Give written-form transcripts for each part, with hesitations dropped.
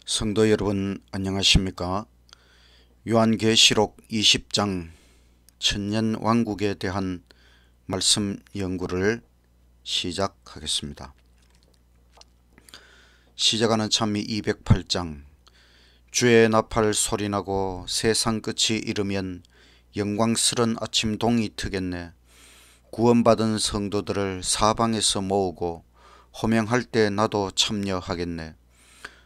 성도 여러분 안녕하십니까? 요한계시록 20장 천년왕국에 대한 말씀 연구를 시작하겠습니다. 시작하는 찬미 208장. 주의 나팔 소리나고 세상 끝이 이르면 영광스런 아침 동이 트겠네. 구원받은 성도들을 사방에서 모으고 호명할 때 나도 참여하겠네.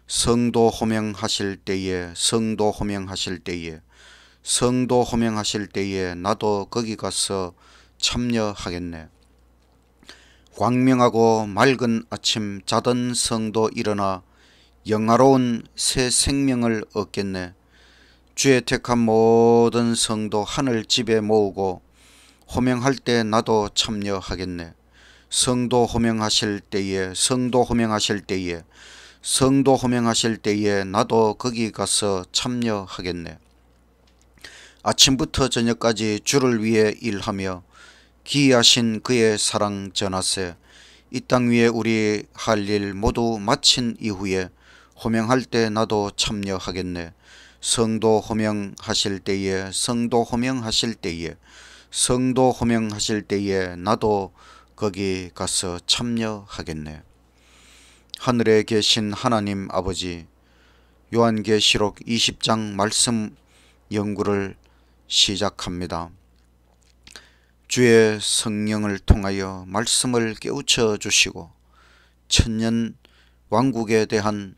성도 호명하실 때에 성도 호명하실 때에 나도 거기 가서 참여하겠네. 광명하고 맑은 아침 자던 성도 일어나 영화로운 새 생명을 얻겠네. 주의 택한 모든 성도 하늘 집에 모으고 호명할 때 나도 참여하겠네. 성도 호명하실 때에 나도 거기 가서 참여하겠네. 아침부터 저녁까지 주를 위해 일하며 기이하신 그의 사랑 전하세. 이 땅 위에 우리 할 일 모두 마친 이후에 호명할 때 나도 참여하겠네. 성도 호명하실 때에 나도 거기 가서 참여하겠네. 하늘에 계신 하나님 아버지, 요한계시록 20장 말씀 연구를 시작합니다. 주의 성령을 통하여 말씀을 깨우쳐 주시고 천년 왕국에 대한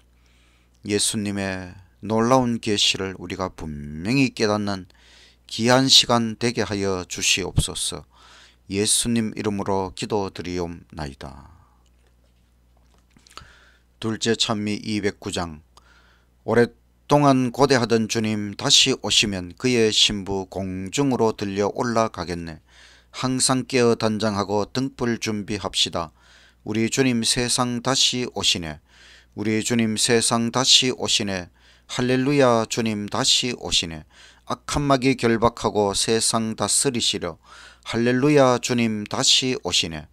예수님의 놀라운 계시를 우리가 분명히 깨닫는 귀한 시간 되게 하여 주시옵소서. 예수님 이름으로 기도드리옵나이다. 둘째 찬미 209장. 오랫동안 고대하던 주님 다시 오시면 그의 신부 공중으로 들려 올라가겠네. 항상 깨어 단장하고 등불 준비합시다. 우리 주님 세상 다시 오시네. 할렐루야. 주님 다시 오시네. 악한 마귀 결박하고 세상 다스리시려. 할렐루야. 주님 다시 오시네.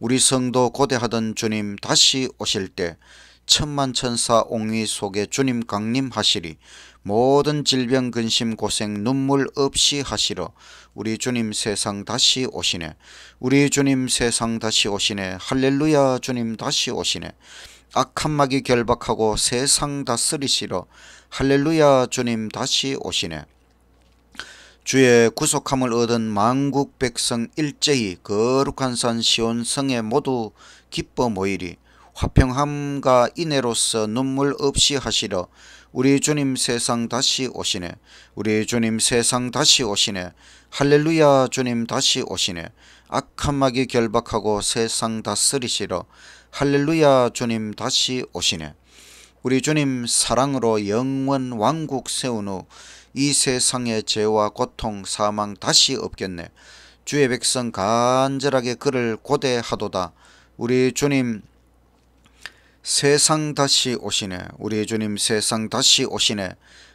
우리 성도 고대하던 주님 다시 오실 때 천만천사 옹위 속에 주님 강림하시리. 모든 질병 근심 고생 눈물 없이 하시러. 우리 주님 세상 다시 오시네. 할렐루야. 주님 다시 오시네. 악한 마귀 결박하고 세상 다스리시러. 할렐루야. 주님 다시 오시네. 주의 구속함을 얻은 만국 백성 일제히 거룩한 산 시온 성에 모두 기뻐 모이리. 화평함과 인애로서 눈물 없이 하시려. 우리 주님 세상 다시 오시네. 할렐루야. 주님 다시 오시네. 악한 마귀 결박하고 세상 다스리시러. 할렐루야. 주님 다시 오시네. 우리 주님 사랑으로 영원 왕국 세운 후 이 세상의 죄와 고통 사망 다시 없겠네. 주의 백성 간절하게 그를 고대하도다. 우리 주님 세상 다시 오시네.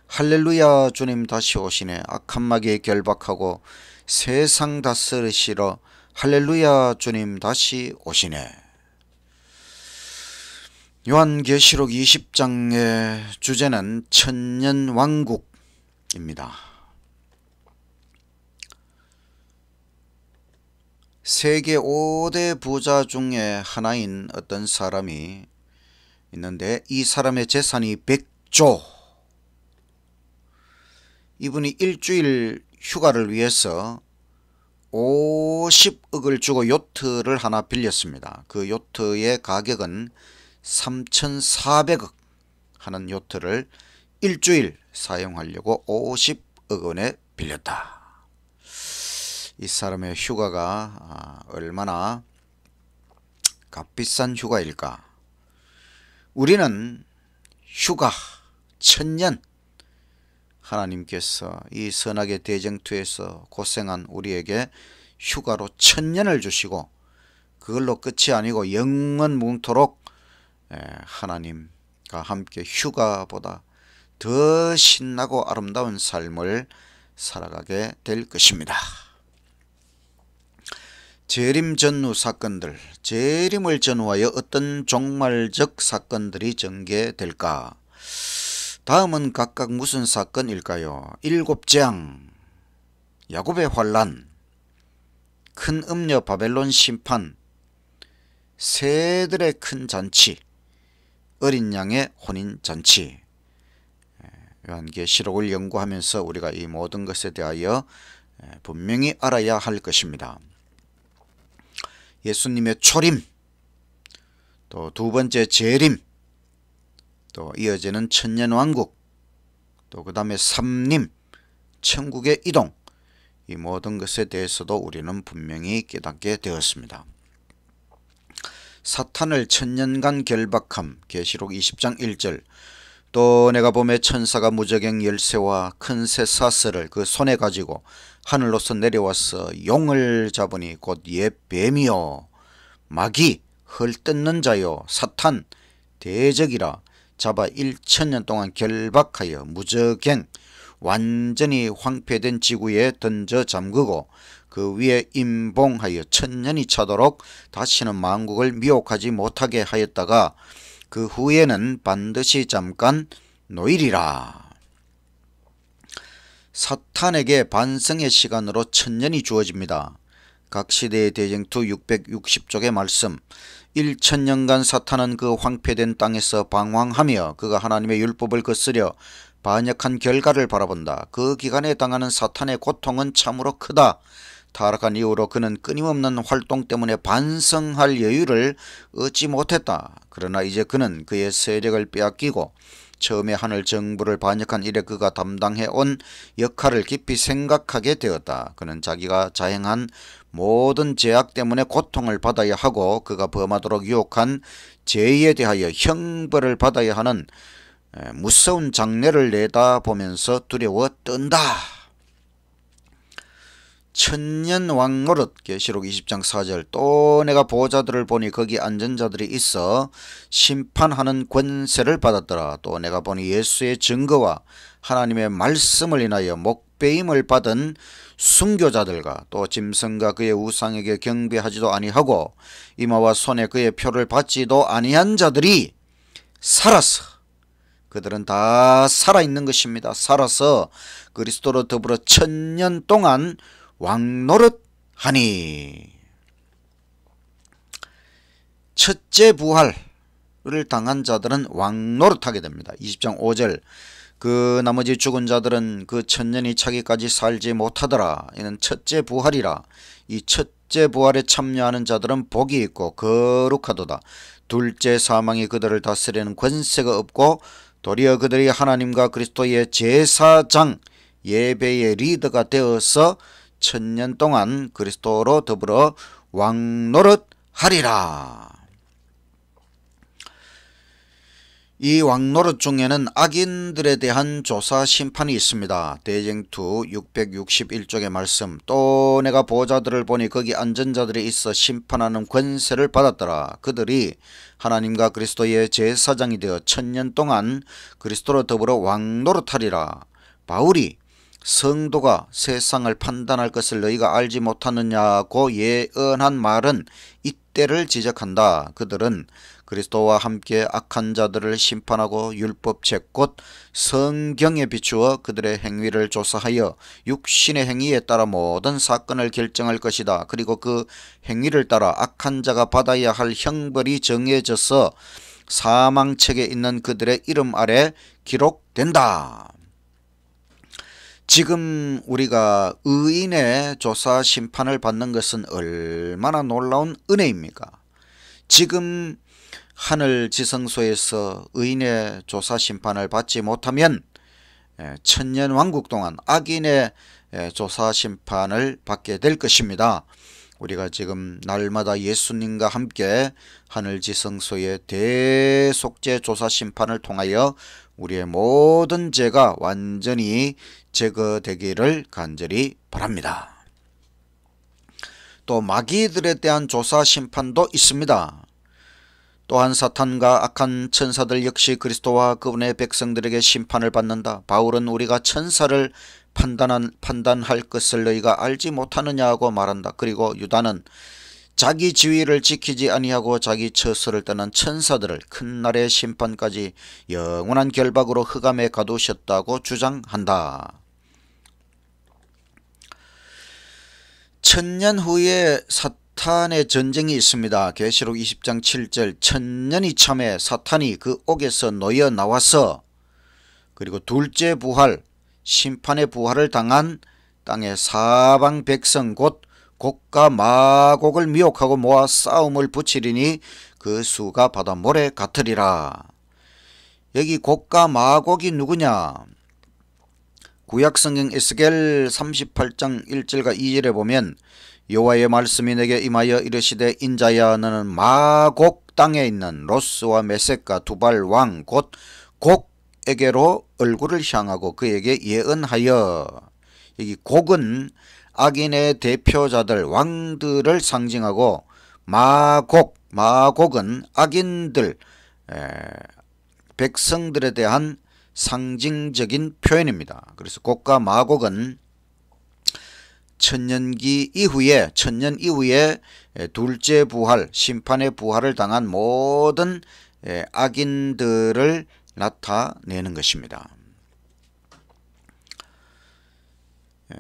할렐루야. 주님 다시 오시네. 악한 마귀 결박하고 세상 다스리시러. 할렐루야. 주님 다시 오시네. 요한계시록 20장의 주제는 천년왕국입니다. 세계 5대 부자 중에 하나인 어떤 사람이 있는데 이 사람의 재산이 100조. 이분이 일주일 휴가를 위해서 50억을 주고 요트를 하나 빌렸습니다. 그 요트의 가격은 3,400억 하는 요트를 일주일 사용하려고 50억 원에 빌렸다. 이 사람의 휴가가 얼마나 값비싼 휴가일까? 우리는 휴가 천년, 하나님께서 이 선악의 대쟁투에서 고생한 우리에게 휴가로 천년을 주시고 그걸로 끝이 아니고 영원무궁토록 하나님과 함께 휴가보다 더 신나고 아름다운 삶을 살아가게 될 것입니다. 재림 전후 사건들, 재림을 전후하여 어떤 종말적 사건들이 전개될까? 다음은 각각 무슨 사건일까요? 7재앙, 야곱의 환란, 큰 음녀 바벨론 심판, 새들의 큰 잔치, 어린 양의 혼인 잔치. 요한계시록을 연구하면서 우리가 이 모든 것에 대하여 분명히 알아야 할 것입니다. 예수님의 초림, 또 두 번째 재림, 또 이어지는 천년왕국, 또 그 다음에 삼림, 천국의 이동, 이 모든 것에 대해서도 우리는 분명히 깨닫게 되었습니다. 사탄을 천년간 결박함, 계시록 20장 1절. 또 내가 보매 천사가 무저갱 열쇠와 큰 새 사슬을 그 손에 가지고 하늘로서 내려와서 용을 잡으니 곧 옛 뱀이요 마귀 헐뜯는 자요 사탄 대적이라 잡아 1000년 동안 결박하여 무저갱 완전히 황폐된 지구에 던져 잠그고 그 위에 임봉하여 1000년이 차도록 다시는 만국을 미혹하지 못하게 하였다가 그 후에는 반드시 잠깐 노일이라. 사탄에게 반성의 시간으로 1000년이 주어집니다. 각 시대의 대쟁투 660쪽의 말씀. 1000년간 사탄은 그 황폐된 땅에서 방황하며 그가 하나님의 율법을 거스려 반역한 결과를 바라본다. 그 기간에 당하는 사탄의 고통은 참으로 크다. 타락한 이후로 그는 끊임없는 활동 때문에 반성할 여유를 얻지 못했다. 그러나 이제 그는 그의 세력을 빼앗기고 처음에 하늘 정부를 반역한 이래 그가 담당해온 역할을 깊이 생각하게 되었다. 그는 자기가 자행한 모든 죄악 때문에 고통을 받아야 하고 그가 범하도록 유혹한 죄에 대하여 형벌을 받아야 하는 무서운 장래를 내다보면서 두려워 떤다. 천년 왕노릇, 계시록 20장 4절. 또 내가 보호자들을 보니 거기 앉은 자들이 있어 심판하는 권세를 받았더라. 또 내가 보니 예수의 증거와 하나님의 말씀을 인하여 목배임을 받은 순교자들과 또 짐승과 그의 우상에게 경배하지도 아니하고 이마와 손에 그의 표를 받지도 아니한 자들이 살아서, 그들은 다 살아있는 것입니다. 살아서 그리스도로 더불어 1000년 동안 왕노릇하니. 첫째 부활을 당한 자들은 왕노릇하게 됩니다. 20장 5절. 그 나머지 죽은 자들은 그 1000년이 차기까지 살지 못하더라. 이는 첫째 부활이라. 이 첫째 부활에 참여하는 자들은 복이 있고 거룩하도다. 둘째 사망이 그들을 다스리는 권세가 없고 도리어 그들이 하나님과 그리스도의 제사장 예배의 리더가 되어서 1000년 동안 그리스도로 더불어 왕노릇하리라. 이 왕노릇 중에는 악인들에 대한 조사 심판이 있습니다. 대쟁투 661쪽의 말씀. 또 내가 보호자들을 보니 거기 앉은 자들이 있어 심판하는 권세를 받았더라. 그들이 하나님과 그리스도의 제사장이 되어 1000년 동안 그리스도로 더불어 왕노릇하리라. 바울이 성도가 세상을 판단할 것을 너희가 알지 못하느냐고 예언한 말은 이때를 지적한다. 그들은 그리스도와 함께 악한 자들을 심판하고 율법책 곧 성경에 비추어 그들의 행위를 조사하여 육신의 행위에 따라 모든 사건을 결정할 것이다. 그리고 그 행위를 따라 악한 자가 받아야 할 형벌이 정해져서 사망책에 있는 그들의 이름 아래 기록된다. 지금 우리가 의인의 조사 심판을 받는 것은 얼마나 놀라운 은혜입니까? 지금 하늘 지성소에서 의인의 조사 심판을 받지 못하면 천년 왕국 동안 악인의 조사 심판을 받게 될 것입니다. 우리가 지금 날마다 예수님과 함께 하늘 지성소의 대속죄 조사 심판을 통하여 우리의 모든 죄가 완전히 제거되기를 간절히 바랍니다. 또 마귀들에 대한 조사 심판도 있습니다. 또한 사탄과 악한 천사들 역시 그리스도와 그분의 백성들에게 심판을 받는다. 바울은 우리가 천사를 판단할 것을 너희가 알지 못하느냐고 말한다. 그리고 유다는 자기 지위를 지키지 아니하고 자기 처소를 떠난 천사들을 큰 날의 심판까지 영원한 결박으로 흑암에 가두셨다고 주장한다. 천년 후에 사탄의 전쟁이 있습니다. 계시록 20장 7절 천년이 참에 사탄이 그 옥에서 놓여 나와서 그리고 둘째 부활 심판의 부활을 당한 땅의 사방 백성 곧 곡과 마곡을 미혹하고 모아 싸움을 붙이리니 그 수가 바다 모래 같으리라. 여기 곡과 마곡이 누구냐? 구약성경 에스겔 38장 1절과 2절에 보면 여호와의 말씀이 내게 임하여 이르시되 인자야 너는 마곡 땅에 있는 로스와 메섹과 두발 왕 곧 곡에게로 얼굴을 향하고 그에게 예언하여. 여기 곡은 악인의 대표자들 왕들을 상징하고 마곡은 악인들 백성들에 대한 상징적인 표현입니다. 그래서 곡과 마곡은 천년 이후에 둘째 부활 심판의 부활을 당한 모든 악인들을 나타내는 것입니다.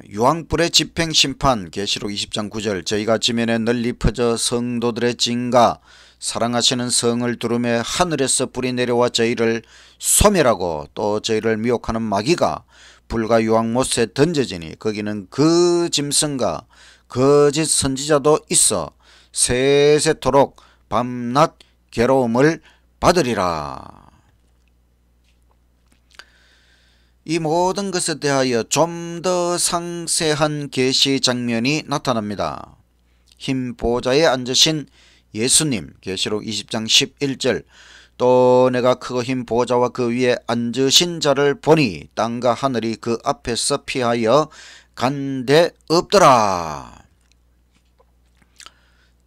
유황불의 집행심판 계시록 20장 9절 저희가 지면에 널리 퍼져 성도들의 징가 사랑하시는 성을 두루매 하늘에서 불이 내려와 저희를 소멸하고 또 저희를 미혹하는 마귀가 불과 유황못에 던져지니 거기는 그 짐승과 거짓 선지자도 있어 세세토록 밤낮 괴로움을 받으리라. 이 모든 것에 대하여 좀 더 상세한 계시 장면이 나타납니다. 흰 보좌에 앉으신 예수님 계시록 20장 11절 또 내가 크고 흰 보좌와 그 위에 앉으신 자를 보니 땅과 하늘이 그 앞에서 피하여 간데 없더라.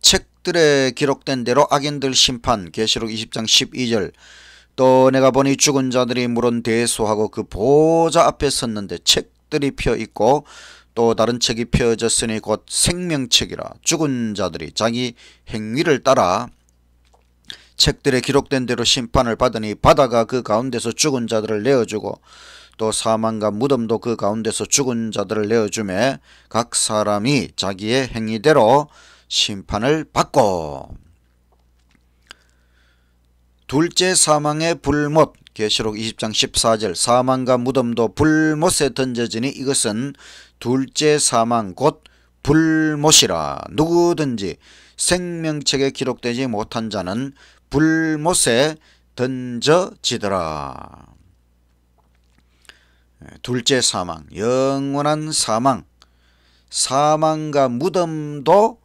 책들에 기록된 대로 악인들 심판 계시록 20장 12절 또 내가 보니 죽은 자들이 물은 대소하고 그 보좌 앞에 섰는데 책들이 펴 있고 또 다른 책이 펴졌으니 곧 생명책이라. 죽은 자들이 자기 행위를 따라 책들에 기록된 대로 심판을 받으니 바다가 그 가운데서 죽은 자들을 내어주고 또 사망과 무덤도 그 가운데서 죽은 자들을 내어주매 각 사람이 자기의 행위대로 심판을 받고. 둘째 사망의 불못 계시록 20장 14절 사망과 무덤도 불못에 던져지니 이것은 둘째 사망 곧 불못이라. 누구든지 생명책에 기록되지 못한 자는 불못에 던져지더라. 둘째 사망 영원한 사망 사망과 무덤도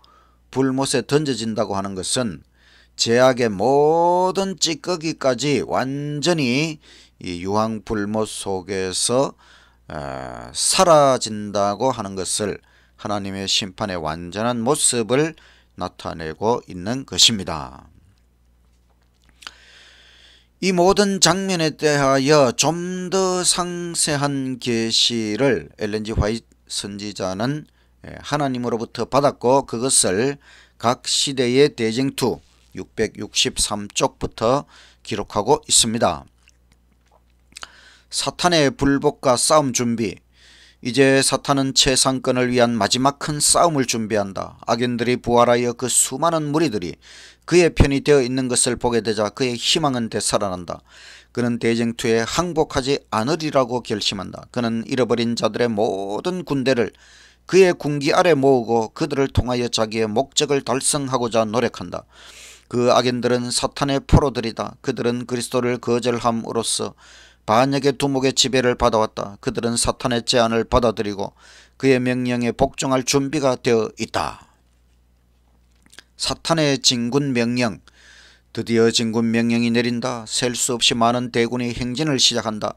불못에 던져진다고 하는 것은 죄악의 모든 찌꺼기까지 완전히 이 유황불못 속에서 사라진다고 하는 것을 하나님의 심판의 완전한 모습을 나타내고 있는 것입니다. 이 모든 장면에 대하여 좀 더 상세한 계시를 엘렌 G 화이트 선지자는 하나님으로부터 받았고 그것을 각 시대의 대쟁투 663쪽부터 기록하고 있습니다. 사탄의 불복과 싸움 준비. 이제 사탄은 최상권을 위한 마지막 큰 싸움을 준비한다. 악인들이 부활하여 그 수많은 무리들이 그의 편이 되어 있는 것을 보게 되자 그의 희망은 되살아난다. 그는 대쟁투에 항복하지 않으리라고 결심한다. 그는 잃어버린 자들의 모든 군대를 그의 군기 아래 모으고 그들을 통하여 자기의 목적을 달성하고자 노력한다. 그 악인들은 사탄의 포로들이다. 그들은 그리스도를 거절함으로써 반역의 두목의 지배를 받아왔다. 그들은 사탄의 제안을 받아들이고 그의 명령에 복종할 준비가 되어 있다. 사탄의 진군 명령. 드디어 진군 명령이 내린다. 셀 수 없이 많은 대군이 행진을 시작한다.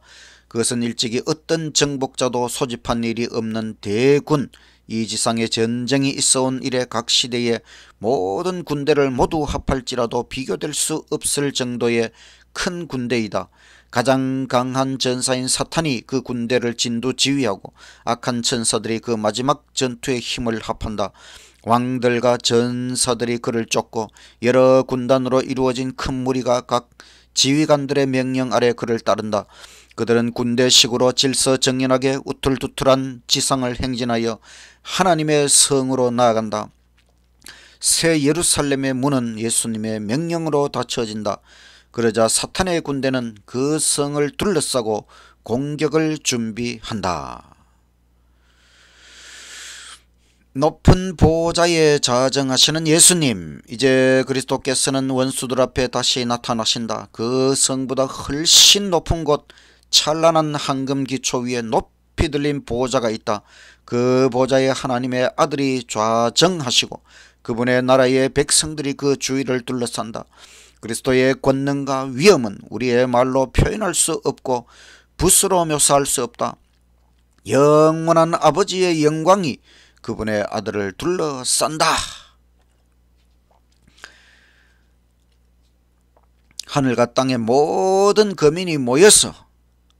그것은 일찍이 어떤 정복자도 소집한 일이 없는 대군, 이 지상에 전쟁이 있어온 이래 각 시대의 모든 군대를 모두 합할지라도 비교될 수 없을 정도의 큰 군대이다. 가장 강한 전사인 사탄이 그 군대를 진두지휘하고 악한 천사들이 그 마지막 전투에 힘을 합한다. 왕들과 전사들이 그를 쫓고 여러 군단으로 이루어진 큰 무리가 각 지휘관들의 명령 아래 그를 따른다. 그들은 군대식으로 질서정연하게 우툴투툴한 지상을 행진하여 하나님의 성으로 나아간다. 새 예루살렘의 문은 예수님의 명령으로 닫혀진다. 그러자 사탄의 군대는 그 성을 둘러싸고 공격을 준비한다. 높은 보좌에 자정하시는 예수님, 이제 그리스도께서는 원수들 앞에 다시 나타나신다. 그 성보다 훨씬 높은 곳, 찬란한 황금 기초 위에 높이 들린 보좌가 있다. 그 보좌에 하나님의 아들이 좌정하시고 그분의 나라의 백성들이 그 주위를 둘러싼다. 그리스도의 권능과 위엄은 우리의 말로 표현할 수 없고 붓으로 묘사할 수 없다. 영원한 아버지의 영광이 그분의 아들을 둘러싼다. 하늘과 땅의 모든 거민이 모여서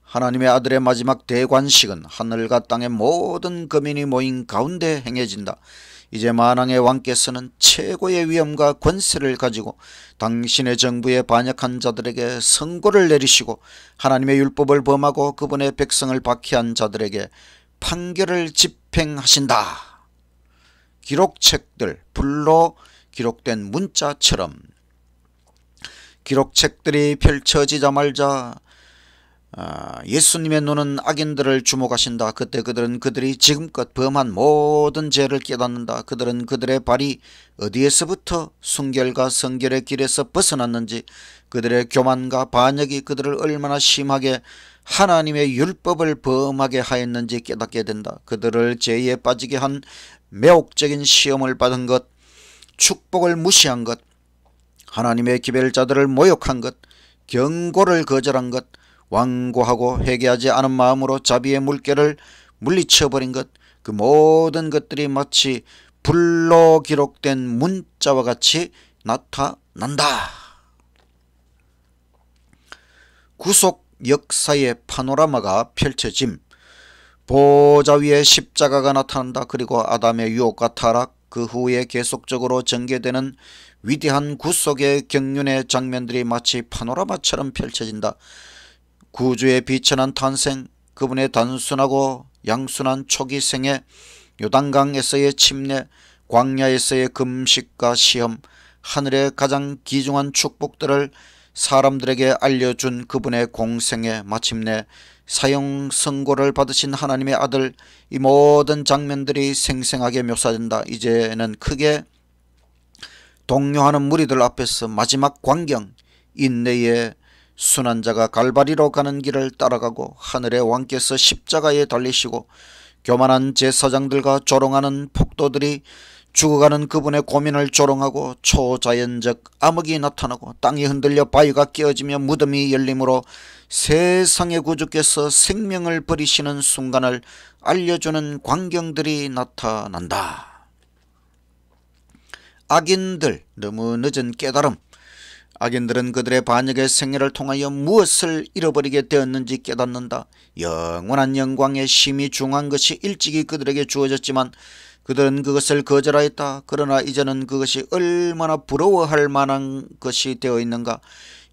하나님의 아들의 마지막 대관식은 하늘과 땅의 모든 거민이 모인 가운데 행해진다. 이제 만왕의 왕께서는 최고의 위엄과 권세를 가지고 당신의 정부에 반역한 자들에게 선고를 내리시고 하나님의 율법을 범하고 그분의 백성을 박해한 자들에게 판결을 집행하신다. 기록책들, 불로 기록된 문자처럼 기록책들이 펼쳐지자마자 예수님의 눈은 악인들을 주목하신다. 그때 그들이 지금껏 범한 모든 죄를 깨닫는다. 그들은 그들의 발이 어디에서부터 순결과 성결의 길에서 벗어났는지, 그들의 교만과 반역이 그들을 얼마나 심하게 하나님의 율법을 범하게 하였는지 깨닫게 된다. 그들을 죄에 빠지게 한 매혹적인 시험을 받은 것, 축복을 무시한 것, 하나님의 기별자들을 모욕한 것, 경고를 거절한 것, 완고하고 회개하지 않은 마음으로 자비의 물결을 물리쳐버린 것, 그 모든 것들이 마치 불로 기록된 문자와 같이 나타난다. 구속 역사의 파노라마가 펼쳐짐. 보좌 위에 십자가가 나타난다. 그리고 아담의 유혹과 타락, 그 후에 계속적으로 전개되는 위대한 구속의 경륜의 장면들이 마치 파노라마처럼 펼쳐진다. 구주의 비천한 탄생, 그분의 단순하고 양순한 초기 생애, 요단강에서의 침례, 광야에서의 금식과 시험, 하늘의 가장 귀중한 축복들을 사람들에게 알려준 그분의 공생에 마침내 사형 선고를 받으신 하나님의 아들, 이 모든 장면들이 생생하게 묘사된다. 이제는 크게 동요하는 무리들 앞에서 마지막 광경, 인내의 순환자가 갈바리로 가는 길을 따라가고 하늘의 왕께서 십자가에 달리시고 교만한 제사장들과 조롱하는 폭도들이 죽어가는 그분의 고민을 조롱하고 초자연적 암흑이 나타나고 땅이 흔들려 바위가 깨어지며 무덤이 열림으로 세상의 구주께서 생명을 버리시는 순간을 알려주는 광경들이 나타난다. 악인들, 너무 늦은 깨달음. 악인들은 그들의 반역의 생애를 통하여 무엇을 잃어버리게 되었는지 깨닫는다. 영원한 영광의 심이 중한 것이 일찍이 그들에게 주어졌지만 그들은 그것을 거절하였다. 그러나 이제는 그것이 얼마나 부러워할 만한 것이 되어 있는가.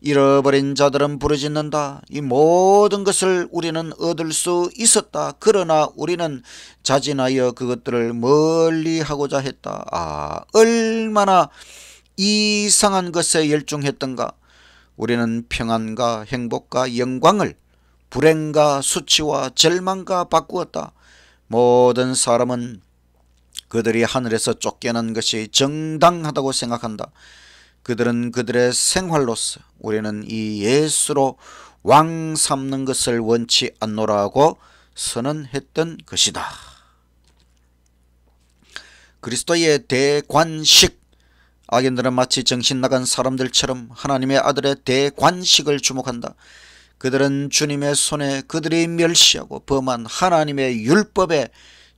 잃어버린 자들은 부르짖는다. 이 모든 것을 우리는 얻을 수 있었다. 그러나 우리는 자진하여 그것들을 멀리하고자 했다. 얼마나 이상한 것에 열중했던가. 우리는 평안과 행복과 영광을 불행과 수치와 절망과 바꾸었다. 모든 사람은 그들이 하늘에서 쫓겨난 것이 정당하다고 생각한다. 그들은 그들의 생활로서 우리는 이 예수로 왕 삼는 것을 원치 않노라고 선언했던 것이다. 그리스도의 대관식. 악인들은 마치 정신 나간 사람들처럼 하나님의 아들의 대관식을 주목한다. 그들은 주님의 손에 그들이 멸시하고 범한 하나님의 율법에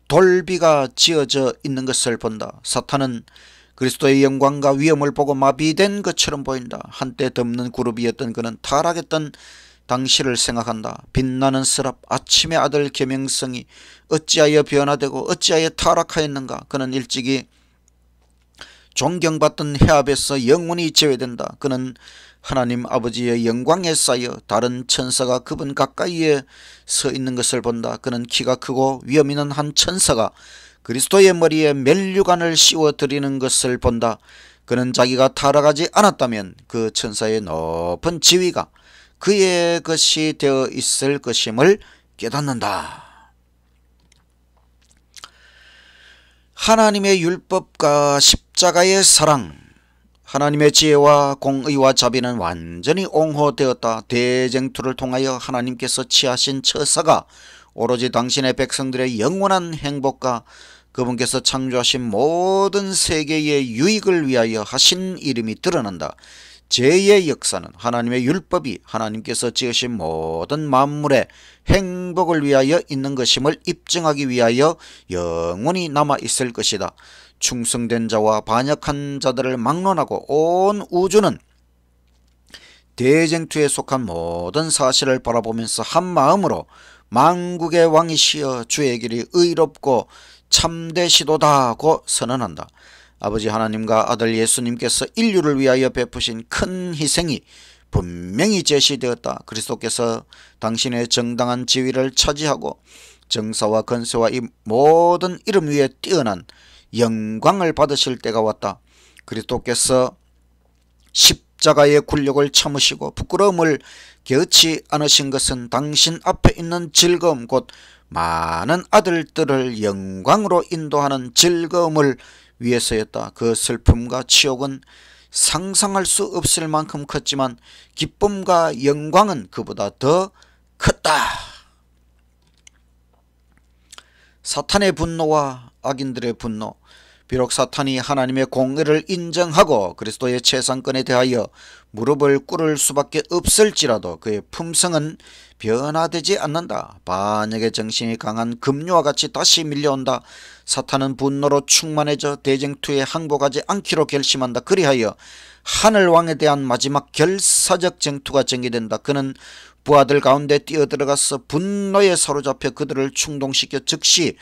돌비가 지어져 있는 것을 본다. 사탄은 그리스도의 영광과 위엄을 보고 마비된 것처럼 보인다. 한때 덮는 그룹이었던 그는 타락했던 당시를 생각한다. 빛나는 스랍 아침의 아들 계명성이 어찌하여 변화되고 어찌하여 타락하였는가. 그는 일찍이 존경받던 해압에서 영원히 제외된다. 그는 하나님 아버지의 영광에 쌓여 다른 천사가 그분 가까이에 서 있는 것을 본다. 그는 키가 크고 위엄 있는 한 천사가 그리스도의 머리에 면류관을 씌워 드리는 것을 본다. 그는 자기가 타락하지 않았다면 그 천사의 높은 지위가 그의 것이 되어 있을 것임을 깨닫는다. 하나님의 율법과 십자가의 사랑, 하나님의 지혜와 공의와 자비는 완전히 옹호되었다. 대쟁투를 통하여 하나님께서 취하신 처사가 오로지 당신의 백성들의 영원한 행복과 그분께서 창조하신 모든 세계의 유익을 위하여 하신 이름이 드러난다. 죄의 역사는 하나님의 율법이 하나님께서 지으신 모든 만물의 행복을 위하여 있는 것임을 입증하기 위하여 영원히 남아있을 것이다. 충성된 자와 반역한 자들을 막론하고 온 우주는 대쟁투에 속한 모든 사실을 바라보면서 한 마음으로 만국의 왕이시여 주의 길이 의롭고 참되시도다고 선언한다. 아버지 하나님과 아들 예수님께서 인류를 위하여 베푸신 큰 희생이 분명히 제시되었다. 그리스도께서 당신의 정당한 지위를 차지하고 정사와 건세와 이 모든 이름 위에 뛰어난 영광을 받으실 때가 왔다. 그리스도께서 십자가의 굴욕을 참으시고 부끄러움을 개의치 않으신 것은 당신 앞에 있는 즐거움, 곧 많은 아들들을 영광으로 인도하는 즐거움을 위해서였다. 그 슬픔과 치욕은 상상할 수 없을 만큼 컸지만 기쁨과 영광은 그보다 더 컸다. 사탄의 분노와 악인들의 분노, 비록 사탄이 하나님의 공의를 인정하고 그리스도의 최상권에 대하여 무릎을 꿇을 수밖에 없을지라도 그의 품성은 변화되지 않는다. 반역의 정신이 강한 급류와 같이 다시 밀려온다. 사탄은 분노로 충만해져 대쟁투에 항복하지 않기로 결심한다. 그리하여 하늘왕에 대한 마지막 결사적 쟁투가 전개된다. 그는 부하들 가운데 뛰어들어가서 분노에 사로잡혀 그들을 충동시켜 즉시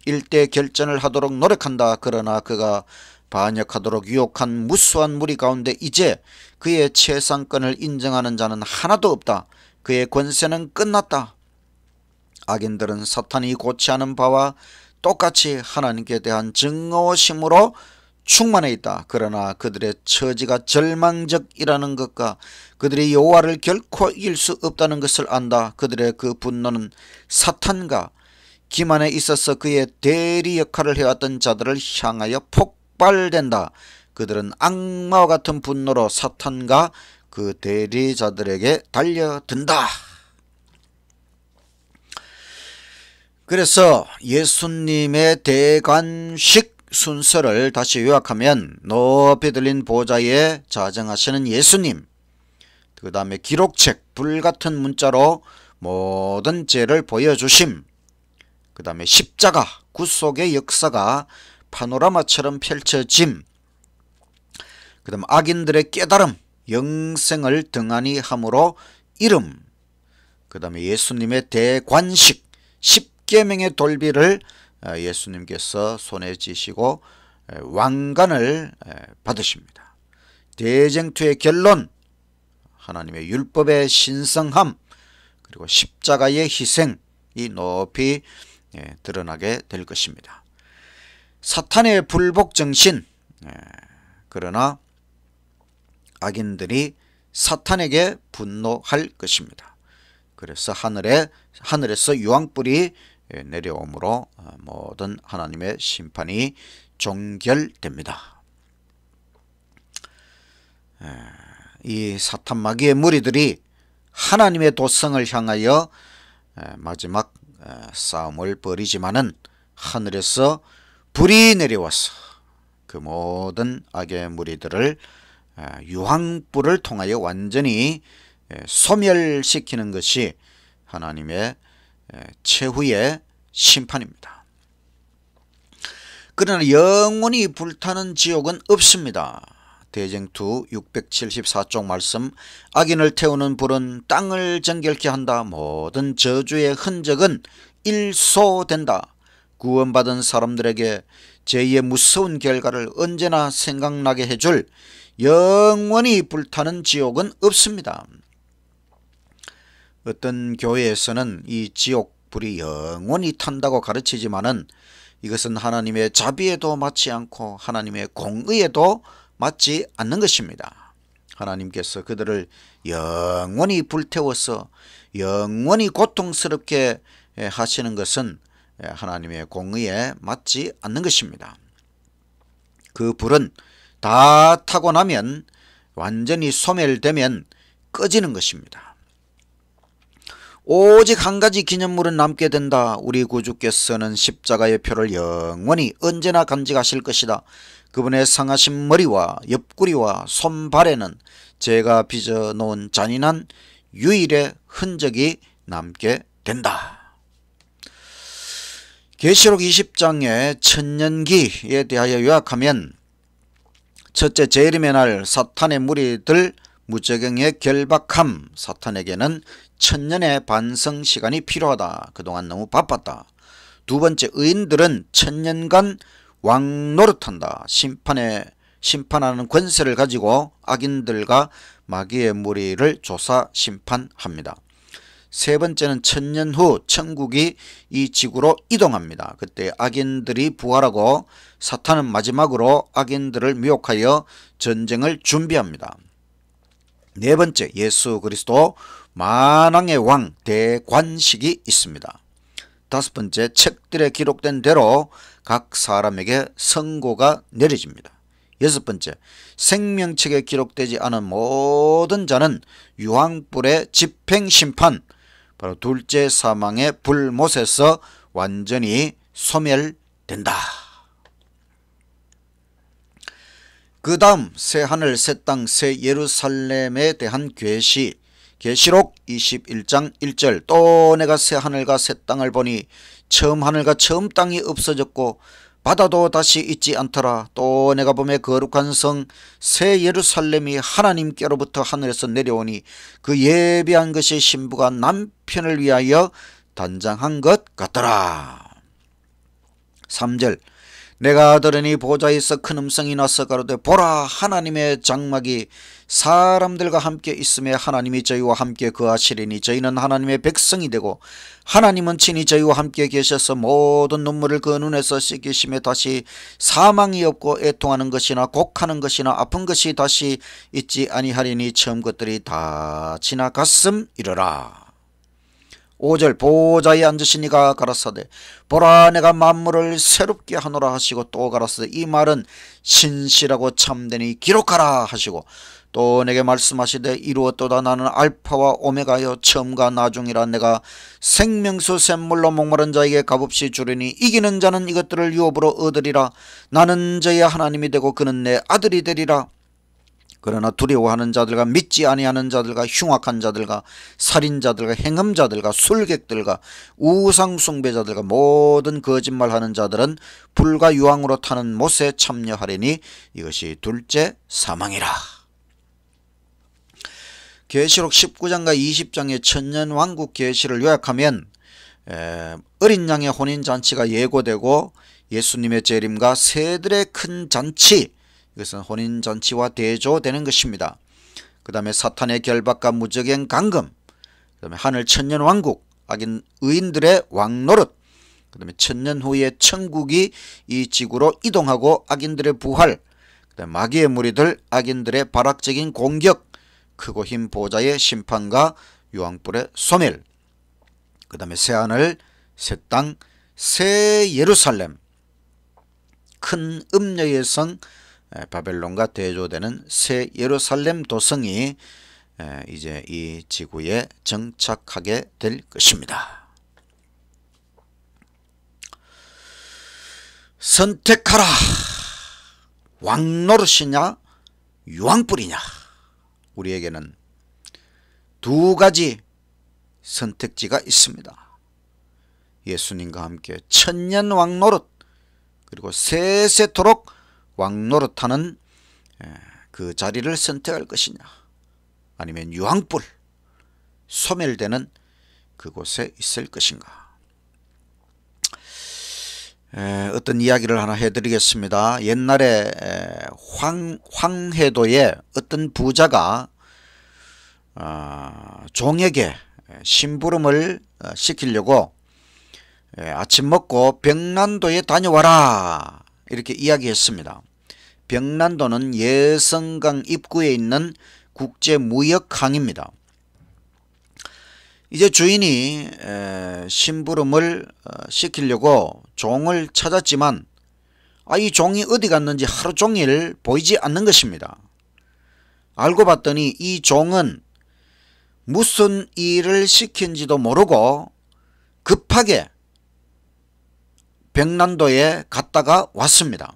일대 결전을 하도록 노력한다. 그러나 그가 반역하도록 유혹한 무수한 무리 가운데 이제 그의 최상권을 인정하는 자는 하나도 없다. 그의 권세는 끝났다. 악인들은 사탄이 고치하는 바와 똑같이 하나님께 대한 증오심으로 충만해 있다. 그러나 그들의 처지가 절망적이라는 것과 그들이 여호와를 결코 이길 수 없다는 것을 안다. 그들의 그 분노는 사탄과 기만에 있어서 그의 대리 역할을 해왔던 자들을 향하여 폭발된다. 그들은 악마와 같은 분노로 사탄과 그 대리자들에게 달려든다. 그래서 예수님의 대관식 순서를 다시 요약하면 높이 들린 보좌에 자정하시는 예수님, 그 다음에 기록책 불같은 문자로 모든 죄를 보여주심, 그 다음에 십자가 구속의 역사가 파노라마처럼 펼쳐짐, 그 다음 악인들의 깨달음, 영생을 등한히 함으로 이름, 그 다음에 예수님의 대관식, 십계명의 돌비를 예수님께서 손에 쥐시고 왕관을 받으십니다. 대쟁투의 결론, 하나님의 율법의 신성함, 그리고 십자가의 희생이 높이 드러나게 될 것입니다. 사탄의 불복정신, 그러나 악인들이 사탄에게 분노할 것입니다. 그래서 하늘에서 유황불이 내려오므로 모든 하나님의 심판이 종결됩니다. 이 사탄 마귀의 무리들이 하나님의 도성을 향하여 마지막 싸움을 벌이지만은 하늘에서 불이 내려와서 그 모든 악의 무리들을 유황불을 통하여 완전히 소멸시키는 것이 하나님의 최후의 심판입니다. 그러나 영원히 불타는 지옥은 없습니다. 대쟁투 674쪽 말씀, 악인을 태우는 불은 땅을 정결케 한다. 모든 저주의 흔적은 일소된다. 구원받은 사람들에게 죄의 무서운 결과를 언제나 생각나게 해줄 영원히 불타는 지옥은 없습니다. 어떤 교회에서는 이 지옥불이 영원히 탄다고 가르치지만은 이것은 하나님의 자비에도 맞지 않고 하나님의 공의에도 맞지 않는 것입니다. 하나님께서 그들을 영원히 불태워서 영원히 고통스럽게 하시는 것은 하나님의 공의에 맞지 않는 것입니다. 그 불은 다 타고 나면 완전히 소멸되면 꺼지는 것입니다. 오직 한 가지 기념물은 남게 된다. 우리 구주께서는 십자가의 표를 영원히 언제나 간직하실 것이다. 그분의 상하신 머리와 옆구리와 손발에는 제가 빚어놓은 잔인한 유일의 흔적이 남게 된다. 계시록 20장의 천년기에 대하여 요약하면 첫째, 재림의 날 사탄의 무리들 무저경의 결박함. 사탄에게는 천년의 반성 시간이 필요하다. 그동안 너무 바빴다. 두 번째, 의인들은 천년간 왕노릇한다. 심판하는 권세를 가지고 악인들과 마귀의 무리를 조사 심판합니다. 세 번째는 천년 후 천국이 이 지구로 이동합니다. 그때 악인들이 부활하고 사탄은 마지막으로 악인들을 미혹하여 전쟁을 준비합니다. 네 번째, 예수 그리스도 만왕의 왕 대관식이 있습니다. 다섯 번째, 책들에 기록된 대로 각 사람에게 선고가 내려집니다. 여섯 번째, 생명책에 기록되지 않은 모든 자는 유황불의 집행심판, 바로 둘째 사망의 불못에서 완전히 소멸된다. 그 다음 새하늘 새땅 새 예루살렘에 대한 계시, 계시록 21장 1절. 또 내가 새하늘과 새 땅을 보니 처음 하늘과 처음 땅이 없어졌고 바다도 다시 있지 않더라. 또 내가 보매 거룩한 성 새 예루살렘이 하나님께로부터 하늘에서 내려오니 그 예비한 것이 신부가 남편을 위하여 단장한 것 같더라. 3절. 내가 들으니 보좌에서 큰 음성이 나서 가로되 보라, 하나님의 장막이 사람들과 함께 있음에 하나님이 저희와 함께 거하시리니 저희는 하나님의 백성이 되고 하나님은 친히 저희와 함께 계셔서 모든 눈물을 그 눈에서 씻기심에 다시 사망이 없고 애통하는 것이나 곡하는 것이나 아픈 것이 다시 있지 아니하리니 처음 것들이 다 지나갔음이러라. 5절. 보좌에 앉으신 이가 가라사대 보라, 내가 만물을 새롭게 하노라 하시고 또 가라사대 이 말은 신실하고 참되니 기록하라 하시고 또 내게 말씀하시되 이루었도다. 나는 알파와 오메가여 처음과 나중이라. 내가 생명수 샘물로 목마른 자에게 값없이 주리니 이기는 자는 이것들을 유업으로 얻으리라. 나는 저의 하나님이 되고 그는 내 아들이 되리라. 그러나 두려워하는 자들과 믿지 아니하는 자들과 흉악한 자들과 살인자들과 행음자들과 술객들과 우상숭배자들과 모든 거짓말하는 자들은 불과 유황으로 타는 못에 참여하리니 이것이 둘째 사망이라. 계시록 19장과 20장의 천년왕국 계시를 요약하면 어린 양의 혼인잔치가 예고되고 예수님의 재림과 새들의 큰 잔치, 이것은 혼인잔치와 대조되는 것입니다. 그 다음에 사탄의 결박과 무적행 강금, 그 다음에 하늘 천년왕국, 악인 의인들의 왕노릇, 그 다음에 천년 후에 천국이 이 지구로 이동하고 악인들의 부활, 그 다음에 마귀의 무리들, 악인들의 발악적인 공격, 크고 흰 보좌의 심판과 유황불의 소멸, 그 다음에 새하늘, 새 땅, 새 예루살렘, 큰 음녀의 성 바벨론과 대조되는 새 예루살렘 도성이 이제 이 지구에 정착하게 될 것입니다. 선택하라. 왕노릇이냐 유황불이냐. 우리에게는 두 가지 선택지가 있습니다. 예수님과 함께 천년 왕노릇, 그리고 세세토록 왕노릇하는 그 자리를 선택할 것이냐, 아니면 유황불, 소멸되는 그곳에 있을 것인가. 어떤 이야기를 하나 해드리겠습니다. 옛날에 황해도에 어떤 부자가 종에게 심부름을 시키려고 아침 먹고 벽난도에 다녀와라 이렇게 이야기했습니다. 벽난도는 예성강 입구에 있는 국제무역항입니다. 이제 주인이 심부름을 시키려고 종을 찾았지만 이 종이 어디 갔는지 하루 종일 보이지 않는 것입니다. 알고 봤더니 이 종은 무슨 일을 시킨지도 모르고 급하게 벽난도에 갔다가 왔습니다.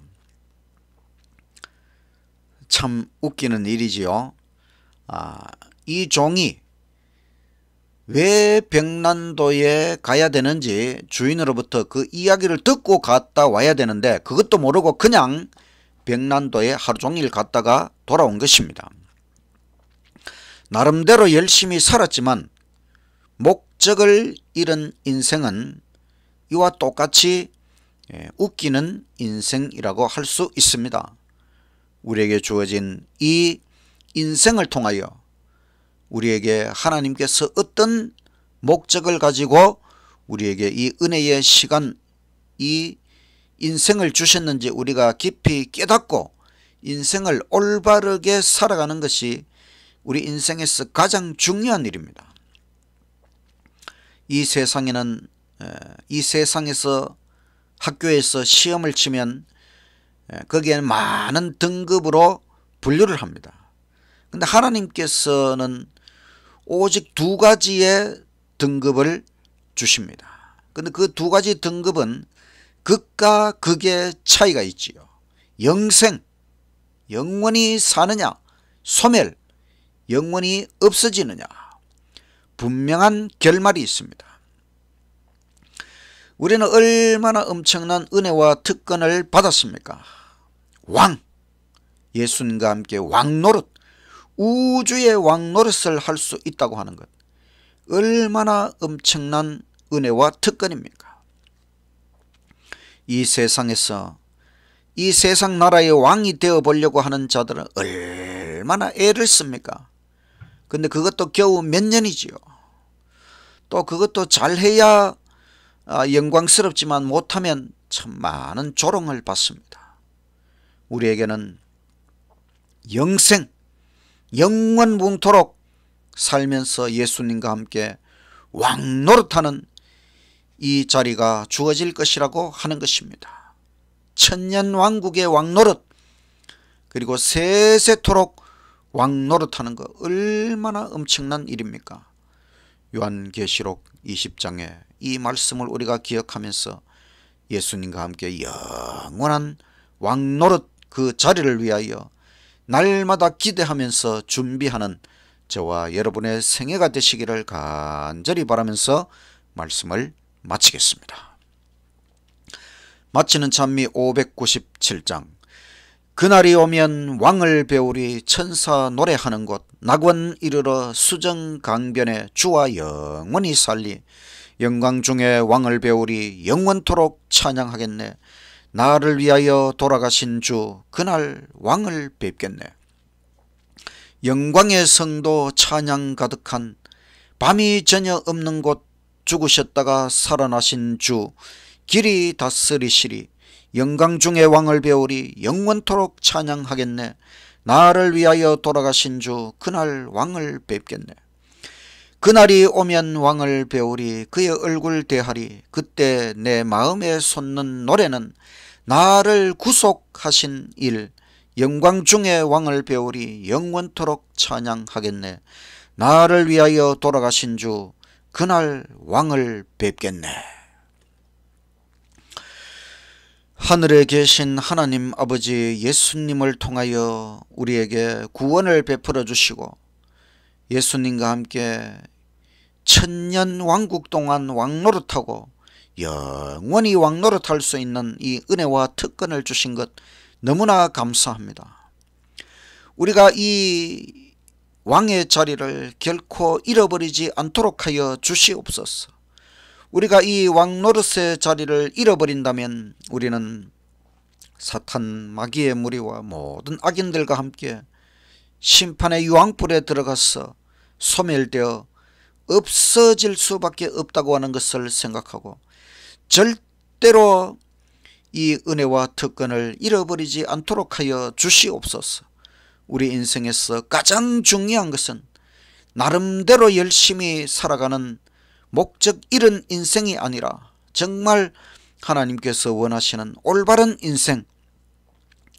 참 웃기는 일이지요. 이 종이 왜 벽난도에 가야 되는지 주인으로부터 그 이야기를 듣고 갔다 와야 되는데 그것도 모르고 그냥 벽난도에 하루 종일 갔다가 돌아온 것입니다. 나름대로 열심히 살았지만 목적을 잃은 인생은 이와 똑같이 웃기는 인생이라고 할 수 있습니다. 우리에게 주어진 이 인생을 통하여 우리에게 하나님께서 어떤 목적을 가지고 우리에게 이 은혜의 시간, 이 인생을 주셨는지 우리가 깊이 깨닫고 인생을 올바르게 살아가는 것이 우리 인생에서 가장 중요한 일입니다. 이 세상에서 학교에서 시험을 치면 거기에는 많은 등급으로 분류를 합니다. 근데 하나님께서는 오직 두 가지의 등급을 주십니다. 근데 그 두 가지 등급은 극과 극의 차이가 있지요. 영생, 영원히 사느냐, 소멸, 영원히 없어지느냐, 분명한 결말이 있습니다. 우리는 얼마나 엄청난 은혜와 특권을 받았습니까? 예수님과 함께 왕노릇, 우주의 왕노릇을 할 수 있다고 하는 것, 얼마나 엄청난 은혜와 특권입니까? 이 세상에서 이 세상 나라의 왕이 되어 보려고 하는 자들은 얼마나 애를 씁니까? 근데 그것도 겨우 몇 년이지요. 또 그것도 잘해야 영광스럽지만 못하면 참 많은 조롱을 받습니다. 우리에게는 영생, 영원뭉토록 살면서 예수님과 함께 왕노릇하는 이 자리가 주어질 것이라고 하는 것입니다. 천년왕국의 왕노릇, 그리고 세세토록 왕노릇하는 것, 얼마나 엄청난 일입니까? 요한계시록 20장에 이 말씀을 우리가 기억하면서 예수님과 함께 영원한 왕노릇 그 자리를 위하여 날마다 기대하면서 준비하는 저와 여러분의 생애가 되시기를 간절히 바라면서 말씀을 마치겠습니다. 마치는 찬미 597장. 그날이 오면 왕을 배우리 천사 노래하는 곳, 낙원 이르러 수정 강변에 주와 영원히 살리. 영광 중에 왕을 배우리 영원토록 찬양하겠네. 나를 위하여 돌아가신 주, 그날 왕을 뵙겠네. 영광의 성도 찬양 가득한, 밤이 전혀 없는 곳 죽으셨다가 살아나신 주, 길이 다스리시리. 영광 중에 왕을 배우리 영원토록 찬양하겠네. 나를 위하여 돌아가신 주, 그날 왕을 뵙겠네. 그날이 오면 왕을 배우리 그의 얼굴 대하리. 그때 내 마음에 솟는 노래는 나를 구속하신 일. 영광 중에 왕을 배우리 영원토록 찬양하겠네. 나를 위하여 돌아가신 주, 그날 왕을 뵙겠네. 하늘에 계신 하나님 아버지, 예수님을 통하여 우리에게 구원을 베풀어 주시고 예수님과 함께 천년 왕국 동안 왕노릇하고 영원히 왕노릇할 수 있는 이 은혜와 특권을 주신 것 너무나 감사합니다. 우리가 이 왕의 자리를 결코 잃어버리지 않도록 하여 주시옵소서. 우리가 이 왕 노릇의 자리를 잃어버린다면 우리는 사탄 마귀의 무리와 모든 악인들과 함께 심판의 유황불에 들어가서 소멸되어 없어질 수밖에 없다고 하는 것을 생각하고 절대로 이 은혜와 특권을 잃어버리지 않도록 하여 주시옵소서. 우리 인생에서 가장 중요한 것은 나름대로 열심히 살아가는 목적 잃은 인생이 아니라 정말 하나님께서 원하시는 올바른 인생,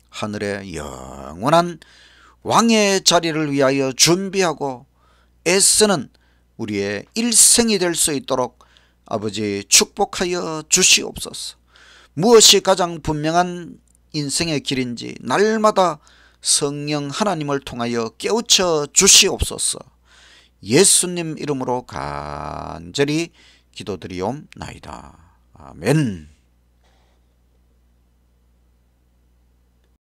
하늘의 영원한 왕의 자리를 위하여 준비하고 애쓰는 우리의 일생이 될 수 있도록 아버지 축복하여 주시옵소서. 무엇이 가장 분명한 인생의 길인지 날마다 성령 하나님을 통하여 깨우쳐 주시옵소서. 예수님 이름으로 간절히 기도드리옵나이다. 아멘.